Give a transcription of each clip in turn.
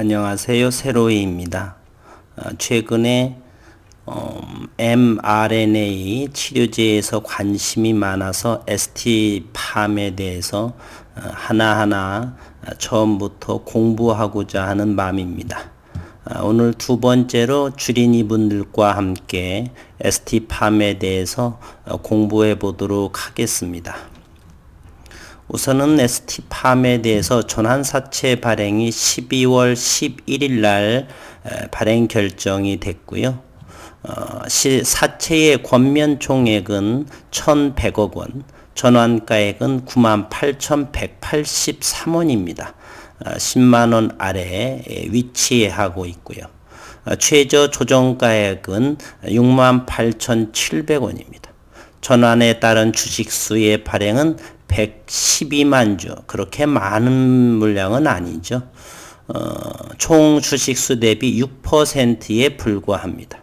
안녕하세요. 세로이입니다. 최근에 mRNA 치료제에서 관심이 많아서 ST팜에 대해서 하나하나 처음부터 공부하고자 하는 마음입니다. 오늘 두 번째로 주린이 분들과 함께 ST팜에 대해서 공부해 보도록 하겠습니다. 우선은 ST팜에 대해서 전환사채 발행이 12월 11일 날 발행 결정이 됐고요. 사채의 권면 총액은 1,100억 원, 전환가액은 98,183원입니다. 10만 원 아래에 위치하고 있고요. 최저 조정가액은 68,700원입니다. 전환에 따른 주식수의 발행은 112만 주, 그렇게 많은 물량은 아니죠. 총 주식수 대비 6%에 불과합니다.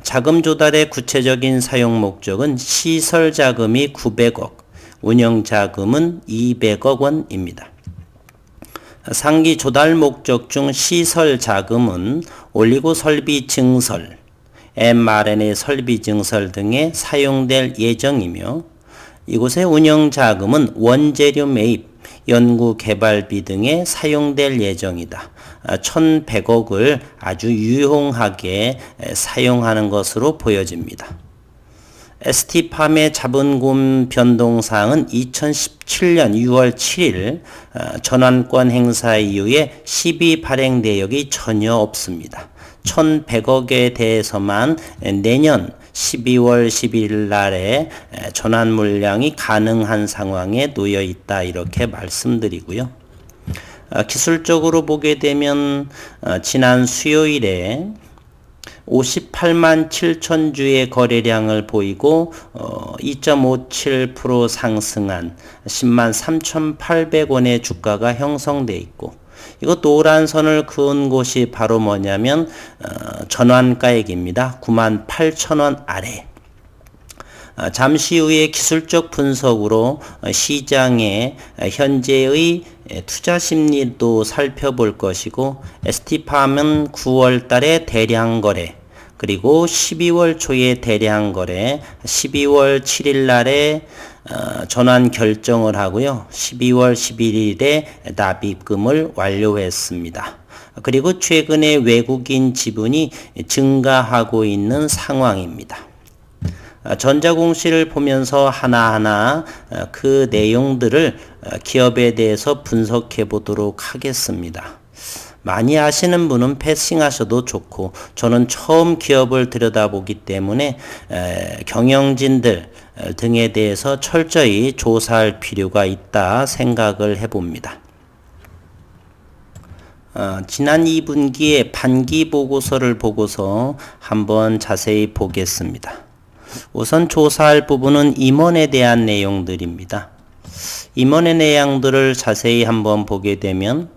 자금 조달의 구체적인 사용 목적은 시설 자금이 900억, 운영 자금은 200억 원입니다. 상기 조달 목적 중 시설 자금은 올리고 설비 증설, mRNA 설비 증설 등에 사용될 예정이며, 이곳의 운영 자금은 원재료 매입, 연구 개발비 등에 사용될 예정이다. 1,100억을 아주 유용하게 사용하는 것으로 보여집니다. ST팜의 자본금 변동사항은 2017년 6월 7일 전환권 행사 이후에 시비 발행 내역이 전혀 없습니다. 1,100억에 대해서만 내년 12월 11일 날에 전환 물량이 가능한 상황에 놓여 있다, 이렇게 말씀드리고요. 기술적으로 보게 되면 지난 수요일에 58만 7천 주의 거래량을 보이고 2.57% 상승한 10만 3,800원의 주가가 형성돼 있고, 이거 노란 선을 그은 곳이 바로 뭐냐면 전환가액입니다. 98,000원 아래. 잠시 후에 기술적 분석으로 시장의 현재의 투자 심리도 살펴볼 것이고, ST팜은 9월 달에 대량 거래, 그리고 12월 초에 대량 거래, 12월 7일 날에 전환 결정을 하고요. 12월 11일에 납입금을 완료했습니다. 그리고 최근에 외국인 지분이 증가하고 있는 상황입니다. 전자공시를 보면서 하나하나 그 내용들을 기업에 대해서 분석해 보도록 하겠습니다. 많이 아시는 분은 패싱하셔도 좋고, 저는 처음 기업을 들여다보기 때문에 경영진들 등에 대해서 철저히 조사할 필요가 있다 생각을 해봅니다. 지난 2분기에 반기 보고서를 보고서 한번 자세히 보겠습니다. 우선 조사할 부분은 임원에 대한 내용들입니다. 임원의 내용들을 자세히 한번 보게 되면,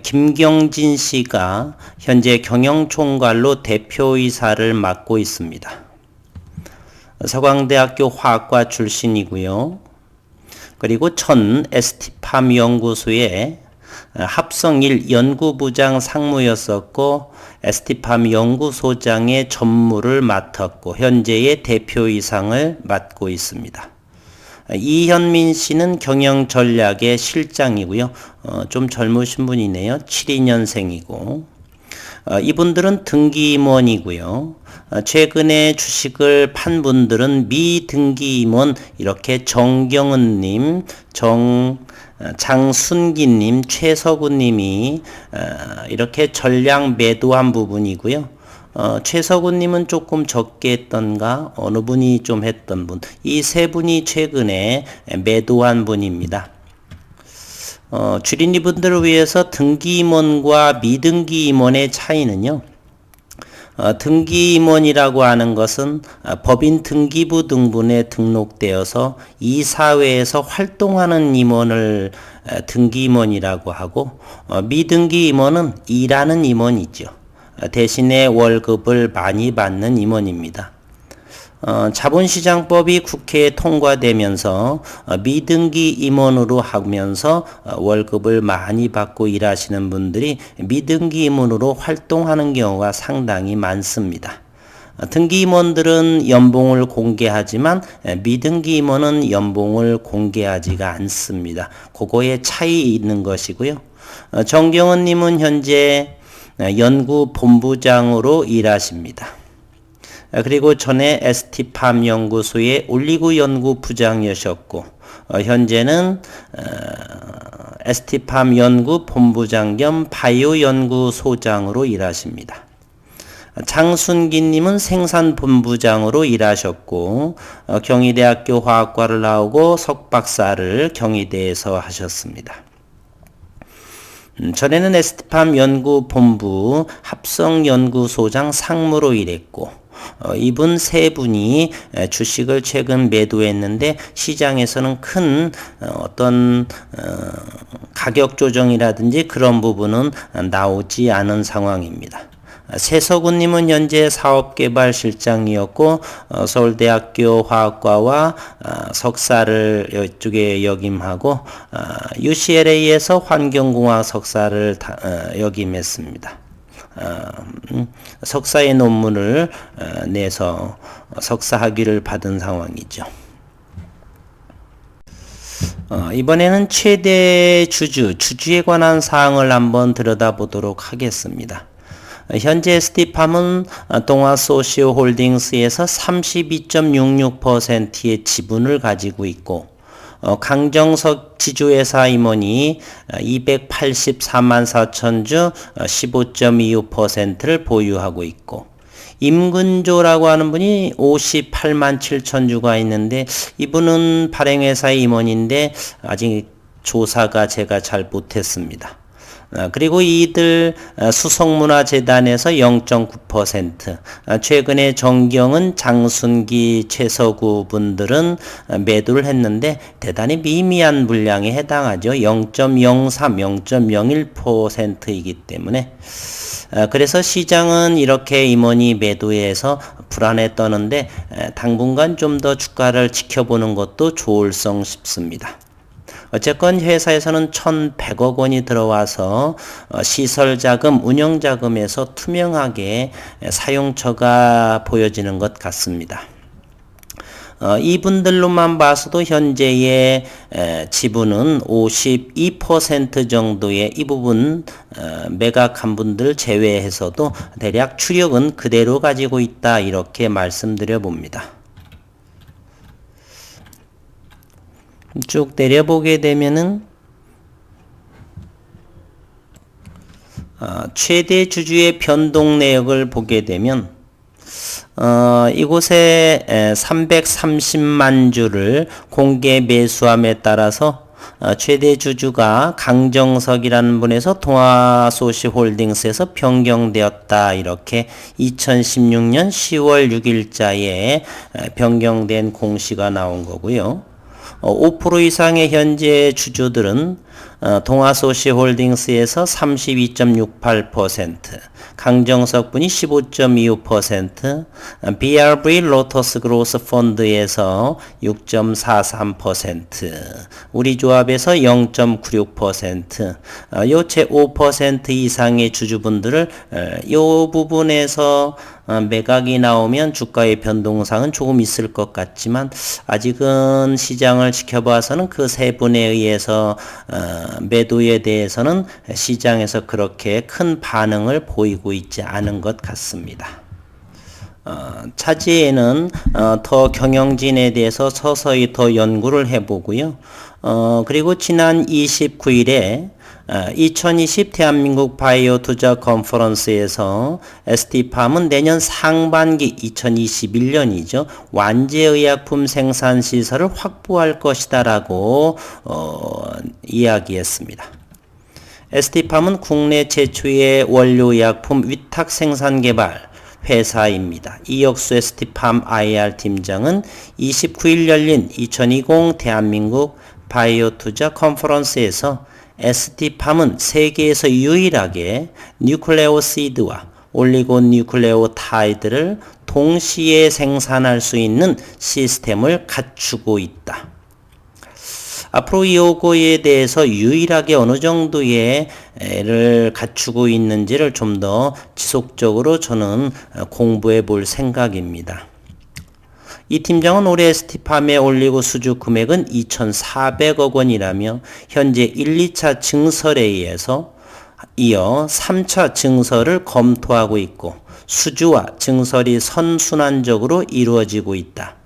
김경진 씨가 현재 경영총괄로 대표이사를 맡고 있습니다. 서강대학교 화학과 출신이고요. 그리고 전 ST팜 연구소의 합성1 연구부장 상무였었고, ST팜 연구소장의 전무를 맡았고, 현재의 대표이상을 맡고 있습니다. 이현민 씨는 경영전략의 실장이고요. 좀 젊으신 분이네요. 72년생이고 이분들은 등기임원이고요. 최근에 주식을 판 분들은 미등기임원, 이렇게 정경은님, 장순기님, 최석우님이 이렇게 전량 매도한 부분이고요. 최석우님은 조금 적게 했던가, 어느 분이 좀 했던 분, 이 세 분이 최근에 매도한 분입니다. 주린이 분들을 위해서 등기임원과 미등기임원의 차이는요, 등기임원이라고 하는 것은 법인 등기부 등본에 등록되어서 이사회에서 활동하는 임원을 등기임원이라고 하고, 미등기임원은 일하는 임원이죠. 대신에 월급을 많이 받는 임원입니다. 자본시장법이 국회에 통과되면서 미등기 임원으로 하면서 월급을 많이 받고 일하시는 분들이 미등기 임원으로 활동하는 경우가 상당히 많습니다. 등기 임원들은 연봉을 공개하지만 미등기 임원은 연봉을 공개하지가 않습니다. 그거에 차이 있는 것이고요. 정경은 님은 현재 연구본부장으로 일하십니다. 그리고 전에 ST팜 연구소의 올리고 연구부장이셨고 현재는 ST팜 연구본부장 겸 바이오 연구소장으로 일하십니다. 장순기님은 생산본부장으로 일하셨고 경희대학교 화학과를 나오고 석박사를 경희대에서 하셨습니다. 전에는 ST팜 연구본부 합성연구소장 상무로 일했고 이분 세 분이 주식을 최근 매도했는데 시장에서는 큰 어떤 가격 조정이라든지 그런 부분은 나오지 않은 상황입니다. 세서구님은 현재 사업개발실장이었고 서울대학교 화학과와 석사를 이쪽에 역임하고 UCLA에서 환경공학 석사를 역임했습니다. 석사의 논문을 내서 석사 학위를 받은 상황이죠. 이번에는 최대 주주에 관한 사항을 한번 들여다보도록 하겠습니다. 현재 ST팜은 동아소시오홀딩스에서 32.66%의 지분을 가지고 있고 강정석 지주회사 임원이 284만 4천 주 15.25%를 보유하고 있고 임근조라고 하는 분이 58만 7천 주가 있는데 이분은 발행회사의 임원인데 아직 조사가 제가 잘 못했습니다. 그리고 이들 수성문화재단에서 0.9%, 최근에 정경은 장순기 최서구 분들은 매도를 했는데 대단히 미미한 물량에 해당하죠. 0.03, 0.01%이기 때문에 그래서 시장은 이렇게 임원이 매도해서 불안에 떠는데 당분간 좀 더 주가를 지켜보는 것도 좋을성 싶습니다. 어쨌건 회사에서는 1,100억 원이 들어와서 시설자금, 운영자금에서 투명하게 사용처가 보여지는 것 같습니다. 이분들로만 봐서도 현재의 지분은 52% 정도의 이 부분 매각한 분들 제외해서도 대략 추력은 그대로 가지고 있다 이렇게 말씀드려 봅니다. 쭉 내려보게 되면은 최대 주주의 변동 내역을 보게 되면 이곳에 330만 주를 공개 매수함에 따라서 최대 주주가 강정석이라는 분에서 동아소시홀딩스에서 변경되었다. 이렇게 2016년 10월 6일자에 변경된 공시가 나온 거고요. 5% 이상의 현재 주주들은 동아소시홀딩스에서 32.68%, 강정석 분이 15.25%, BRV 로터스 그로스 펀드에서 6.43%, 우리 조합에서 0.96%, 요체 5% 이상의 주주분들을 요 부분에서 매각이 나오면 주가의 변동상은 조금 있을 것 같지만 아직은 시장을 지켜봐서는 그 세 분에 의해서 매도에 대해서는 시장에서 그렇게 큰 반응을 보이고 있지 않은 것 같습니다. 차지에는 더 경영진에 대해서 서서히 더 연구를 해보고요. 그리고 지난 29일에 2020 대한민국 바이오 투자 컨퍼런스에서 ST팜은 내년 상반기 2021년이죠. 완제의약품 생산 시설을 확보할 것이다라고 이야기했습니다. ST팜은 국내 최초의 원료의약품 위탁 생산 개발 회사입니다. 이혁수 ST팜 IR 팀장은 29일 열린 2020 대한민국 바이오 투자 컨퍼런스에서 ST팜은 세계에서 유일하게 뉴클레오시드와 올리고뉴클레오타이드를 동시에 생산할 수 있는 시스템을 갖추고 있다. 앞으로 요거에 대해서 유일하게 어느 정도의 를 갖추고 있는지를 좀 더 지속적으로 저는 공부해 볼 생각입니다. 이 팀장은 올해 ST팜에 올리고 수주 금액은 2,400억 원이라며 현재 1, 2차 증설에 의해서 이어 3차 증설을 검토하고 있고 수주와 증설이 선순환적으로 이루어지고 있다.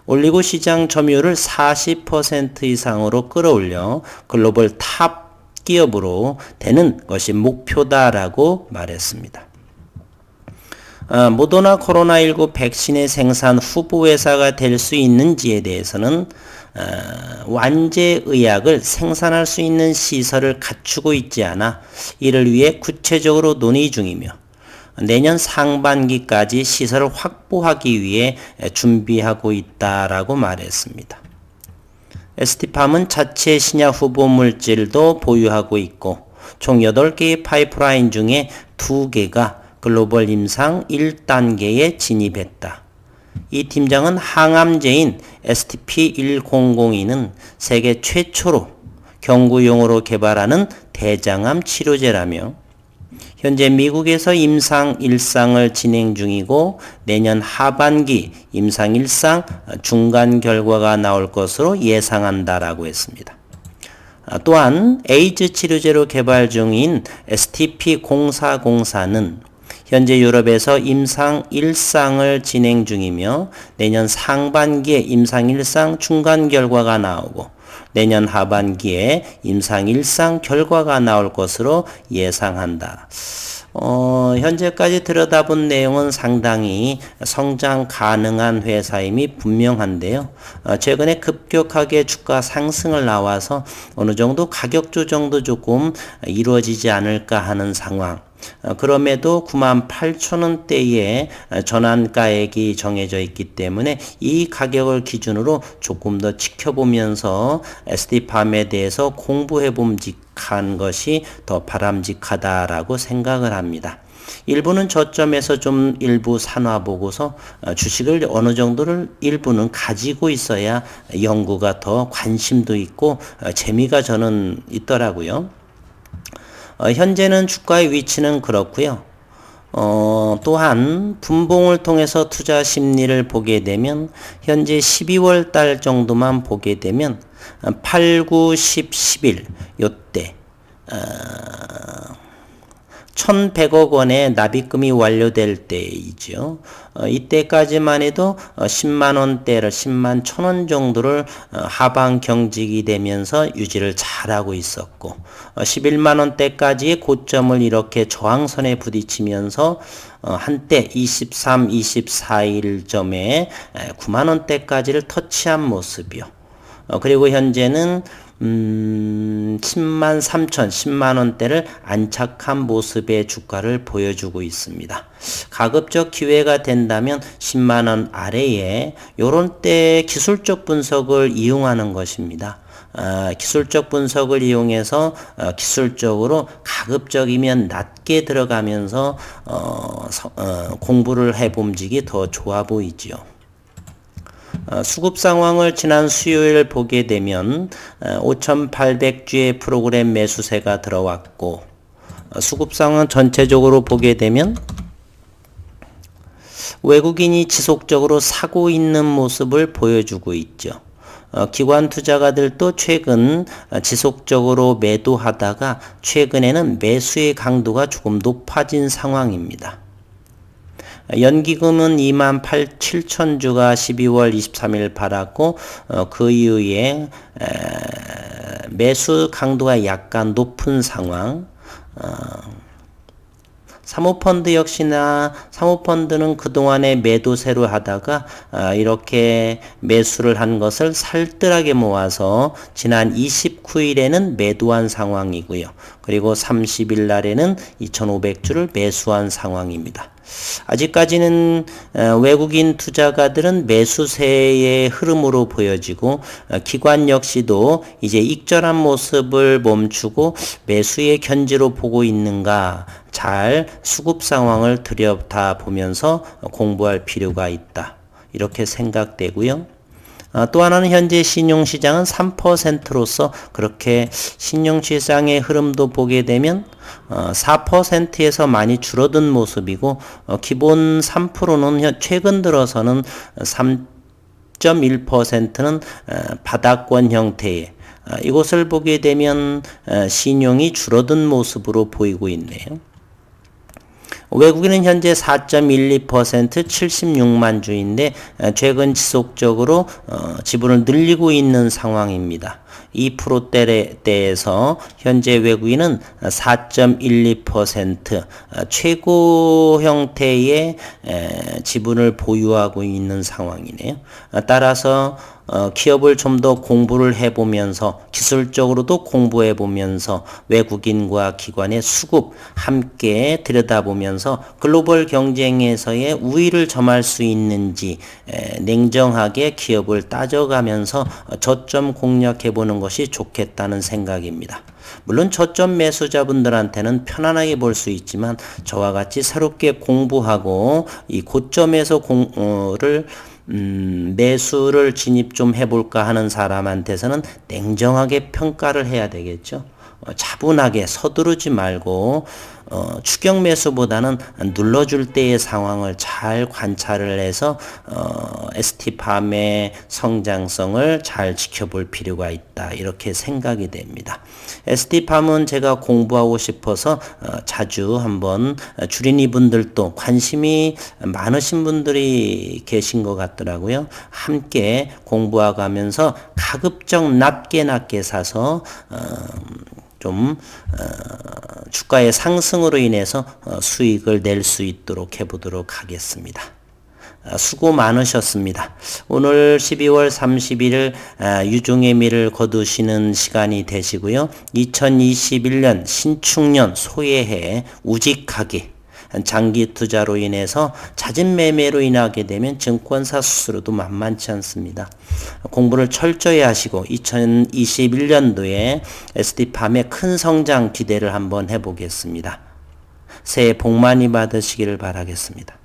올리고 시장 점유율을 40% 이상으로 끌어올려 글로벌 탑 기업으로 되는 것이 목표다라고 말했습니다. 모더나 코로나19 백신의 생산 후보 회사가 될 수 있는지에 대해서는 완제 의약을 생산할 수 있는 시설을 갖추고 있지 않아 이를 위해 구체적으로 논의 중이며 내년 상반기까지 시설을 확보하기 위해 준비하고 있다라고 말했습니다. ST팜은 자체 신약 후보 물질도 보유하고 있고 총 8개의 파이프라인 중에 2개가 글로벌 임상 1단계에 진입했다. 이 팀장은 항암제인 STP-1002는 세계 최초로 경구용으로 개발하는 대장암 치료제라며 현재 미국에서 임상 1상을 진행 중이고 내년 하반기 임상 1상 중간 결과가 나올 것으로 예상한다라고 했습니다. 또한 에이즈 치료제로 개발 중인 STP-0404는 현재 유럽에서 임상 1상을 진행 중이며 내년 상반기에 임상 1상 중간 결과가 나오고 내년 하반기에 임상 1상 결과가 나올 것으로 예상한다. 현재까지 들여다본 내용은 상당히 성장 가능한 회사임이 분명한데요. 최근에 급격하게 주가 상승을 나와서 어느 정도 가격 조정도 조금 이루어지지 않을까 하는 상황. 그럼에도 98,000원대의 전환가액이 정해져 있기 때문에 이 가격을 기준으로 조금 더 지켜보면서 ST팜에 대해서 공부해 봄직한 것이 더 바람직하다라고 생각을 합니다. 일부는 저점에서 좀 일부 산화 보고서 주식을 어느 정도를 일부는 가지고 있어야 연구가 더 관심도 있고 재미가 저는 있더라고요. 현재는 주가의 위치는 그렇고요. 또한 분봉을 통해서 투자 심리를 보게 되면 현재 12월 달 정도만 보게 되면 8, 9, 10, 11 요때 1,100억 원의 납입금이 완료될 때이죠. 이때까지만 해도 10만 원대를 10만 1,000원 정도를 하방 경직이 되면서 유지를 잘하고 있었고 11만 원대까지의 고점을 이렇게 저항선에 부딪히면서 한때 23, 24일점에 9만 원대까지를 터치한 모습이요. 그리고 현재는 10만 3천, 10만 원대를 안착한 모습의 주가를 보여주고 있습니다. 가급적 기회가 된다면 10만 원 아래에 요런 때 기술적 분석을 이용하는 것입니다. 기술적 분석을 이용해서 기술적으로 가급적이면 낮게 들어가면서 공부를 해봄직이 더 좋아 보이지요. 수급 상황을 지난 수요일 보게 되면 5,800주의 프로그램 매수세가 들어왔고 수급 상황 전체적으로 보게 되면 외국인이 지속적으로 사고 있는 모습을 보여주고 있죠. 기관 투자가들도 최근 지속적으로 매도하다가 최근에는 매수의 강도가 조금 높아진 상황입니다. 연기금은 28,700주가 12월 23일 받았고 그 이후에 매수 강도가 약간 높은 상황. 사모펀드 역시나 사모펀드는 그동안에 매도세로 하다가 이렇게 매수를 한 것을 살뜰하게 모아서 지난 29일에는 매도한 상황이고요. 그리고 30일 날에는 2,500주를 매수한 상황입니다. 아직까지는 외국인 투자가들은 매수세의 흐름으로 보여지고 기관 역시도 이제 익절한 모습을 멈추고 매수의 견지로 보고 있는가 잘 수급 상황을 들여다보면서 공부할 필요가 있다. 이렇게 생각되고요. 또 하나는 현재 신용시장은 3%로서 그렇게 신용시장의 흐름도 보게 되면 4%에서 많이 줄어든 모습이고 기본 3%는 최근 들어서는 3.1%는 바닥권 형태의 이것을 보게 되면 신용이 줄어든 모습으로 보이고 있네요. 외국인은 현재 4.12% 76만 주인데 최근 지속적으로 지분을 늘리고 있는 상황입니다. 2%대에서 현재 외국인은 4.12% 최고 형태의 지분을 보유하고 있는 상황이네요. 따라서 기업을 좀 더 공부를 해보면서 기술적으로도 공부해보면서 외국인과 기관의 수급 함께 들여다보면서 글로벌 경쟁에서의 우위를 점할 수 있는지 냉정하게 기업을 따져가면서 저점 공략해보는 것이 좋겠다는 생각입니다. 물론 저점 매수자분들한테는 편안하게 볼 수 있지만 저와 같이 새롭게 공부하고 이 고점에서 매수를 진입 좀 해볼까 하는 사람한테서는 냉정하게 평가를 해야 되겠죠. 차분하게 서두르지 말고 추격 매수보다는 눌러줄 때의 상황을 잘 관찰을 해서 ST팜의 성장성을 잘 지켜볼 필요가 있다. 이렇게 생각이 됩니다. ST팜은 제가 공부하고 싶어서 자주 한번 주린이분들도 관심이 많으신 분들이 계신 것 같더라고요. 함께 공부하면서 가급적 낮게 사서 주가의 상승으로 인해서 수익을 낼 수 있도록 해보도록 하겠습니다. 수고 많으셨습니다. 오늘 12월 31일 유종의미를 거두시는 시간이 되시고요. 2021년 신축년 소해에 우직하게 장기 투자로 인해서 잦은 매매로 인하게 되면 증권사 스스로도 만만치 않습니다. 공부를 철저히 하시고 2021년도에 ST팜의 큰 성장 기대를 한번 해보겠습니다. 새해 복 많이 받으시기를 바라겠습니다.